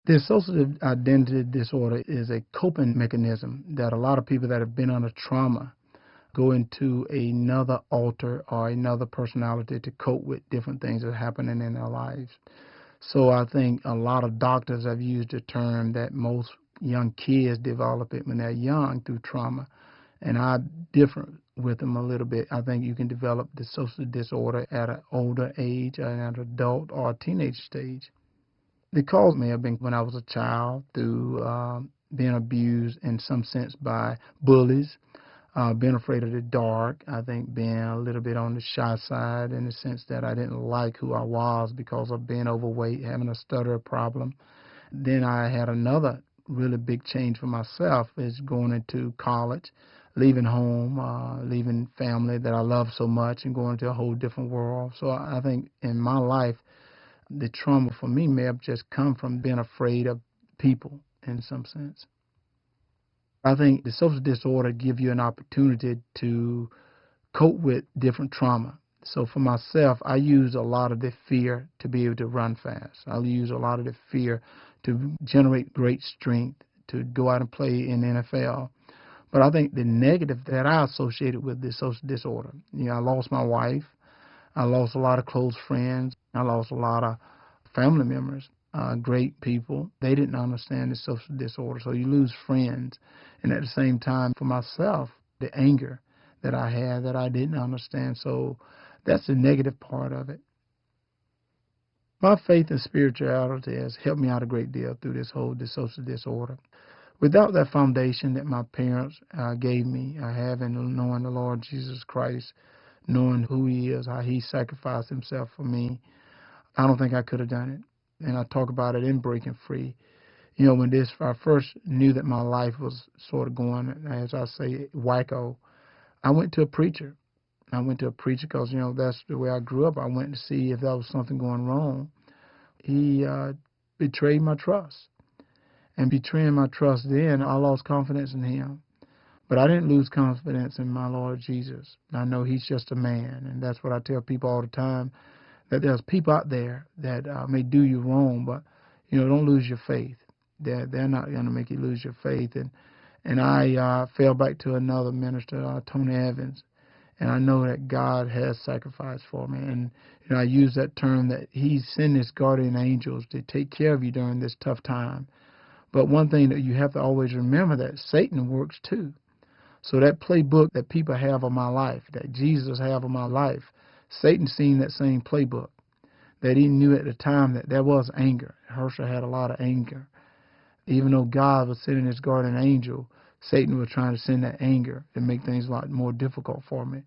The associative identity disorder is a coping mechanism that a lot of people that have been under trauma go into another alter or another personality to cope with different things that are happening in their lives. So I think a lot of doctors have used the term that most young kids develop it when they're young through trauma. And I differ with them a little bit. I think you can develop dissociative disorder at an older age, at an adult or a teenage stage. The cause may have been when I was a child through being abused in some sense by bullies, being afraid of the dark. I think being a little bit on the shy side in the sense that I didn't like who I was because of being overweight, having a stutter problem. Then I had another really big change for myself is going into college, leaving home, leaving family that I love so much and going into a whole different world. So I think in my life, the trauma for me may have just come from being afraid of people in some sense. I think the social disorder give you an opportunity to cope with different trauma. So for myself, I use a lot of the fear to be able to run fast. I'll use a lot of the fear to generate great strength to go out and play in the NFL. But I think the negative that I associated with this social disorder, I lost my wife. I lost a lot of close friends. I lost a lot of family members, great people. They didn't understand the social disorder, so you lose friends. And at the same time, for myself, the anger that I had that I didn't understand. So that's the negative part of it. My faith and spirituality has helped me out a great deal through this whole dissociative disorder. Without that foundation that my parents gave me, I have in knowing the Lord Jesus Christ, knowing who He is, how He sacrificed Himself for me, I don't think I could have done it. And I talk about it in Breaking Free. When I first knew that my life was sort of going, as I say, wacko, I went to a preacher. I went to a preacher because, that's the way I grew up. I went to see if there was something going wrong. He betrayed my trust. And betraying my trust then, I lost confidence in him. But I didn't lose confidence in my Lord Jesus. I know He's just a man, and that's what I tell people all the time, that there's people out there that may do you wrong, but, don't lose your faith. They're not going to make you lose your faith. And I fell back to another minister, Tony Evans, and I know that God has sacrificed for me. And I use that term that He's sent His guardian angels to take care of you during this tough time. But one thing that you have to always remember that Satan works too. So that playbook that people have of my life, that Jesus have of my life, Satan seen that same playbook. That he knew at the time that there was anger. Herschel had a lot of anger. Even though God was sending His guardian angel, Satan was trying to send that anger to make things a lot more difficult for me.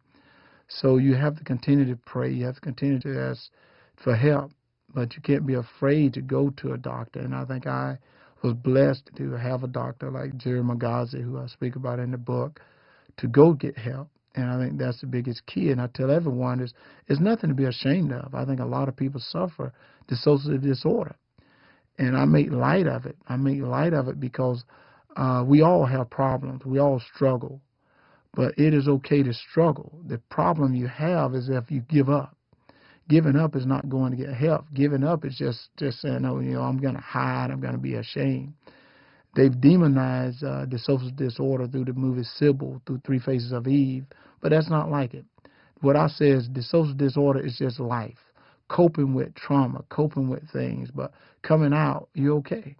So you have to continue to pray. You have to continue to ask for help. But you can't be afraid to go to a doctor. And I think I was blessed to have a doctor like Jerry Magazi, who I speak about in the book, to go get help. And I think that's the biggest key. And I tell everyone, it's nothing to be ashamed of. I think a lot of people suffer dissociative disorder. And I make light of it. I make light of it because we all have problems. We all struggle. But it is okay to struggle. The problem you have is if you give up. Giving up is not going to get help. Giving up is just saying, oh, I'm going to hide. I'm going to be ashamed. They've demonized dissociative disorder through the movie Sybil, through Three Faces of Eve, but that's not like it. What I say is dissociative disorder is just life, coping with trauma, coping with things, but coming out, you're okay.